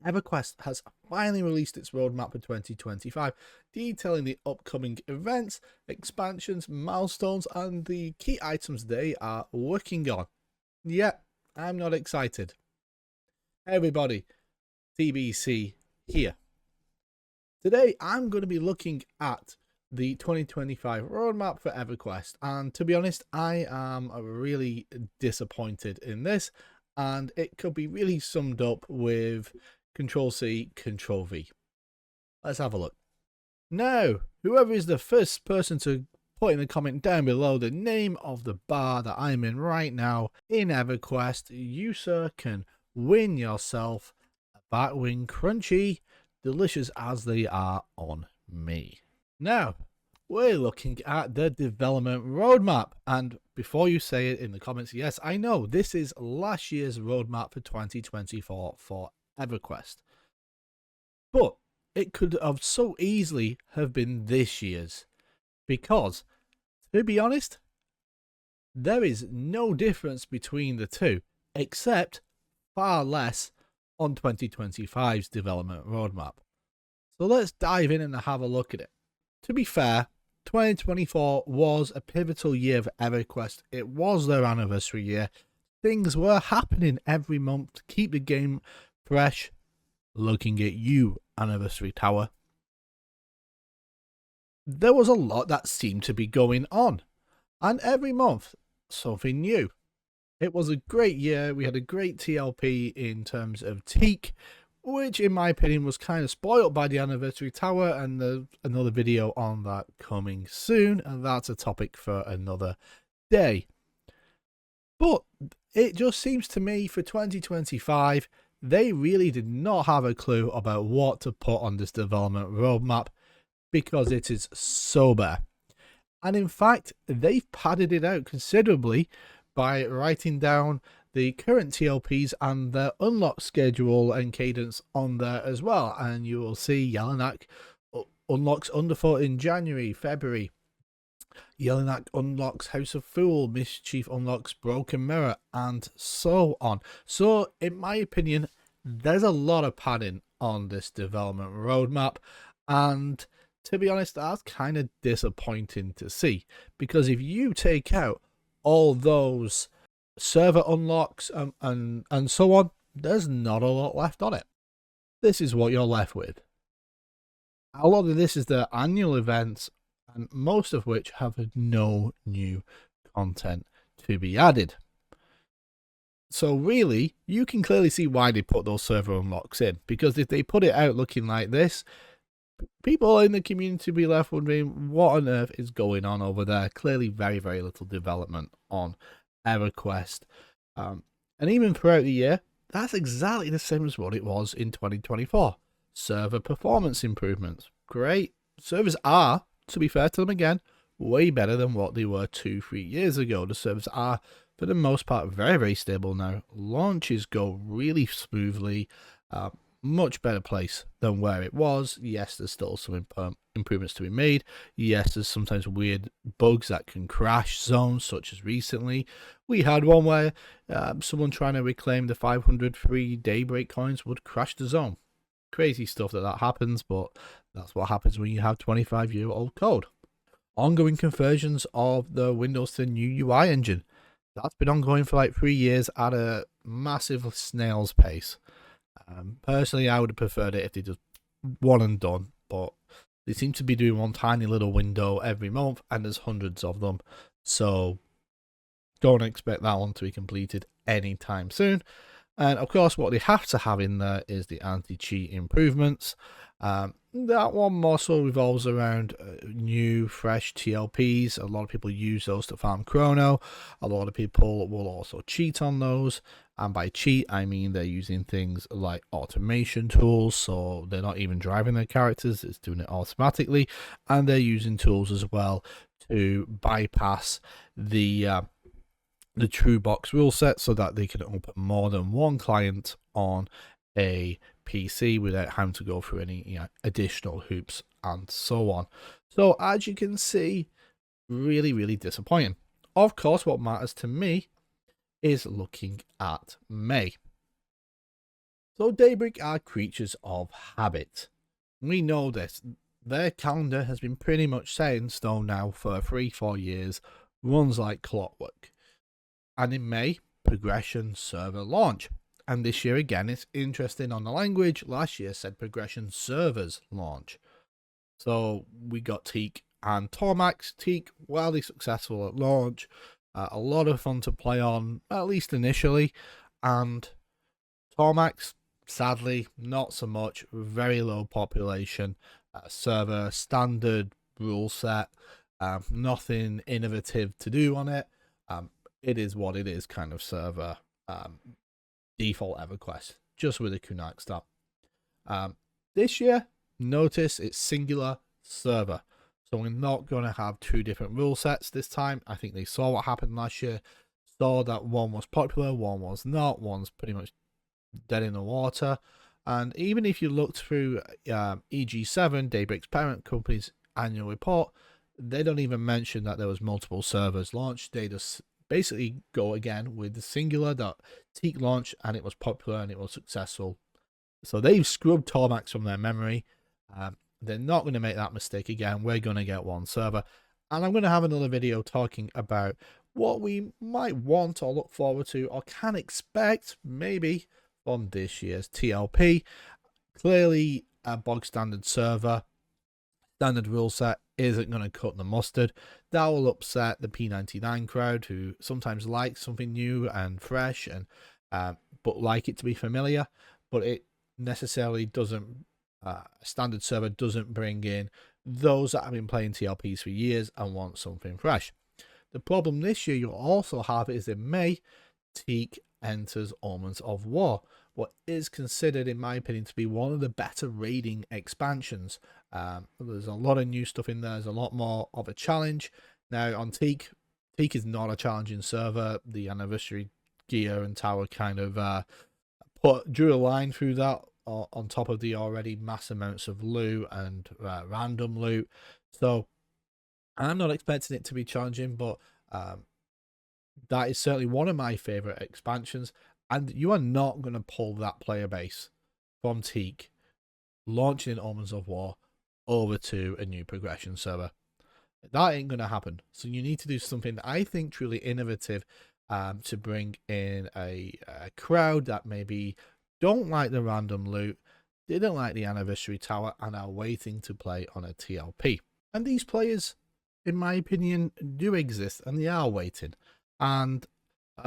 EverQuest has finally released its roadmap for 2025, detailing the upcoming events, expansions, milestones, and the key items they are working on. Yet, I'm not excited. Hey everybody, TBC here. Today, I'm going to be looking at the 2025 roadmap for EverQuest, and to be honest, I am really disappointed in this, and it could be really summed up with Control C, Control V. Let's have a look. Now, whoever is the first person to put in the comment down below the name of the bar that I'm in right now in EverQuest, you sir can win yourself a Batwing Crunchy, delicious as they are on me. Now, we're looking at the development roadmap, and before you say it in the comments, yes, I know this is last year's roadmap for 2024 for EverQuest, but it could have so easily have been this year's, because to be honest, there is no difference between the two, except far less on 2025's development roadmap. So let's dive in and have a look at it. To be fair, 2024 was a pivotal year for EverQuest. It was their anniversary year. Things were happening every month to keep the game fresh. Looking at you, Anniversary Tower. There was a lot that seemed to be going on, and every month something new. It was a great year. We had a great TLP in terms of Teak, which in my opinion was kind of spoiled by the Anniversary Tower, and another video on that coming soon, and that's a topic for another day. But it just seems to me for 2025 they really did not have a clue about what to put on this development roadmap, because it is so bare. And in fact, they've padded it out considerably by writing down the current TLPs and their unlock schedule and cadence on there as well. And you will see Jelinek unlocks Underfoot in January, February. Jelinek unlocks House of Fool, Mischief unlocks Broken Mirror, and so on. So, in my opinion, there's a lot of padding on this development roadmap, and to be honest, that's kind of disappointing to see, because if you take out all those server unlocks and so on, there's not a lot left on it. This is what you're left with. A lot of this is the annual events, and most of which have no new content to be added. So really, you can clearly see why they put those server unlocks in, because if they put it out looking like this, people in the community will be left wondering what on earth is going on over there. Clearly very, very little development on EverQuest. And even throughout the year, that's exactly the same as what it was in 2024. Server performance improvements. Great. Servers are, to be fair to them again, way better than what they were 2-3 years ago. The servers are, for the most part, very, very stable now. Launches go really smoothly. Much better place than where it was. Yes, there's still some improvements to be made. Yes, there's sometimes weird bugs that can crash zones, such as recently. We had one where someone trying to reclaim the 500 free Daybreak coins would crash the zone. Crazy stuff that happens, but that's what happens when you have 25-year-old code. Ongoing conversions of the Windows to the new UI engine. That's been ongoing for like 3 years at a massive snail's pace. Personally, I would have preferred it if they just one and done, but they seem to be doing one tiny little window every month, and there's hundreds of them, so don't expect that one to be completed anytime soon. And of course, what they have to have in there is the anti-cheat improvements. That one more so revolves around new, fresh TLPs. A lot of people use those to farm chrono. A lot of people will also cheat on those. And by cheat, I mean they're using things like automation tools. So they're not even driving their characters, it's doing it automatically. And they're using tools as well to bypass the true box rule set, so that they can open more than one client on a PC without having to go through any additional hoops and so on. So as you can see, really, really disappointing. Of course, what matters to me is looking at May. So Daybreak are creatures of habit. We know this. Their calendar has been pretty much set in stone now for 3-4 years, runs like clockwork. And in May, progression server launch. And this year again, it's interesting on the language. Last year said progression servers launch. So we got Teak and Tormax. Teak, wildly successful at launch. A lot of fun to play on, at least initially. And Tormax, sadly, not so much. Very low population. Server, standard rule set. Nothing innovative to do on it. It is what it is kind of server. Default EverQuest, just with a Kunark start. This year, notice it's singular server. So we're not going to have two different rule sets this time. I think they saw what happened last year. Saw that one was popular, one was not. One's pretty much dead in the water. And even if you look through EG7, Daybreak's parent company's annual report, they don't even mention that there was multiple servers launched. They just basically go again with the singular that Teak launched and it was popular and it was successful. So they've scrubbed Tormax from their memory. They're not going to make that mistake again. We're going to get one server. And I'm going to have another video talking about what we might want or look forward to or can expect maybe from this year's TLP. Clearly a bog standard server, standard rule set isn't going to cut the mustard. That will upset the P99 crowd who sometimes like something new and fresh and but like it to be familiar, but it necessarily doesn't standard server doesn't bring in those that have been playing TLPs for years and want something fresh. The problem this year you'll also have is in May, Teak enters Omens of War, what is considered, in my opinion, to be one of the better raiding expansions. There's a lot of new stuff in there. There's a lot more of a challenge. Now on Teak is not a challenging server. The anniversary gear and tower kind of drew a line through that on top of the already mass amounts of loot and random loot. So I'm not expecting it to be challenging, but that is certainly one of my favorite expansions. And you are not going to pull that player base from Teak launching in Omens of War over to a new progression server. That ain't going to happen. So you need to do something I think truly innovative to bring in a crowd that maybe don't like the random loot, didn't like the anniversary tower, and are waiting to play on a TLP. And these players, in my opinion, do exist, and they are waiting. And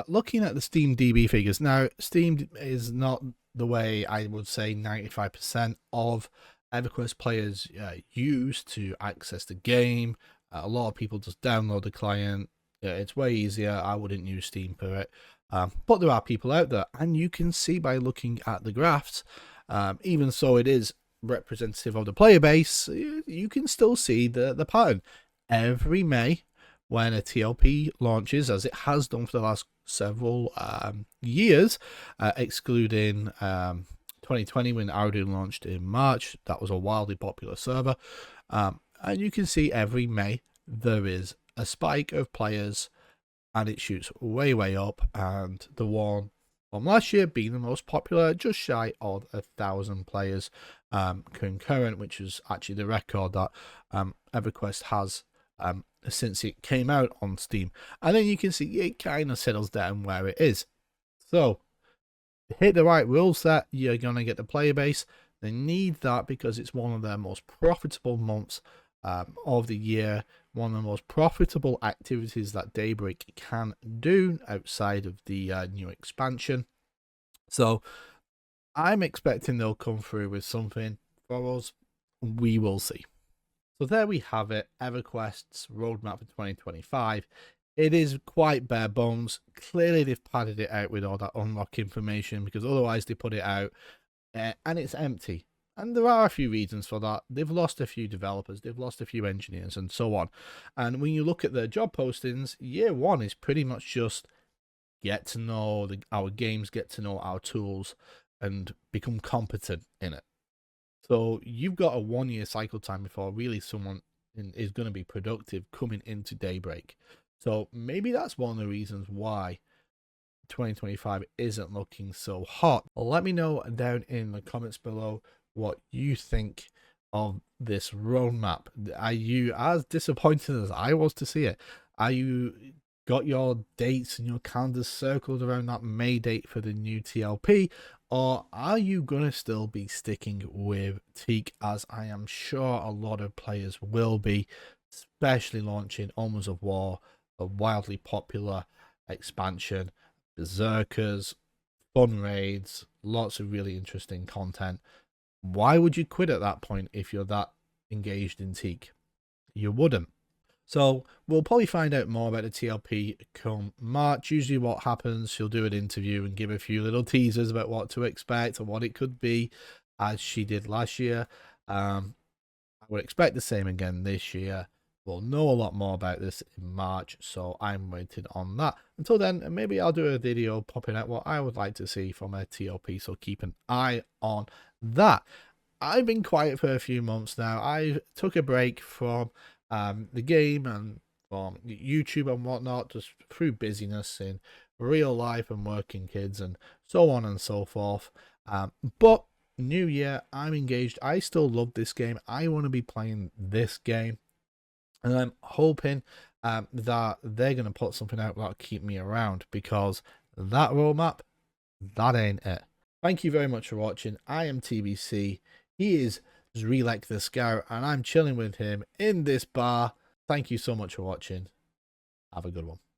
looking at the Steam DB figures, now Steam is not the way I would say 95% of EverQuest players use to access the game. A lot of people just download the client. It's way easier. I wouldn't use Steam for it. But there are people out there, and you can see by looking at the graphs, even so it is representative of the player base, you can still see the pattern. Every May, when a TLP launches, as it has done for the last several years, excluding 2020 when Arduino launched in March, that was a wildly popular server. And you can see every May there is a spike of players and it shoots way up, and the one from last year being the most popular, just shy of 1,000 players concurrent, which is actually the record that EverQuest has since it came out on Steam. And then you can see it kind of settles down where it is. So hit the right rule set, you're going to get the player base. They need that because it's one of their most profitable months of the year, one of the most profitable activities that Daybreak can do outside of the new expansion. So I'm expecting they'll come through with something for us. We will see. So there we have it, EverQuest's roadmap for 2025. It is quite bare bones. Clearly they've padded it out with all that unlock information, because otherwise they put it out and it's empty. And there are a few reasons for that. They've lost a few developers, they've lost a few engineers and so on. And when you look at their job postings, year one is pretty much just get to know our games, get to know our tools, and become competent in it. So you've got a 1 year cycle time before really someone is going to be productive coming into Daybreak. So maybe that's one of the reasons why 2025 isn't looking so hot. Let me know down in the comments below what you think of this roadmap. Are you as disappointed as I was to see it? Are you got your dates and your calendars circled around that May date for the new TLP, or are you gonna still be sticking with Teak, as I am sure a lot of players will be, especially launching Omens of War, a wildly popular expansion, berserkers, fun raids, lots of really interesting content. Why would you quit at that point if you're that engaged in Teak? You wouldn't. So we'll probably find out more about the TLP come March. Usually what happens, she'll do an interview and give a few little teasers about what to expect and what it could be, as she did last year. I would expect the same again this year. We'll know a lot more about this in March, so I'm waiting on that. Until then, maybe I'll do a video popping out what I would like to see from a TLP, so keep an eye on that. I've been quiet for a few months now. I took a break from the game and from YouTube and whatnot, just through busyness in real life and working kids and so on and so forth. But new year, I'm engaged. I still love this game. I want to be playing this game, and I'm hoping that they're going to put something out that'll keep me around, because that roadmap, that ain't it. Thank you very much for watching. I am TBC. He is Zrelek the Scout, and I'm chilling with him in this bar. Thank you so much for watching. Have a good one.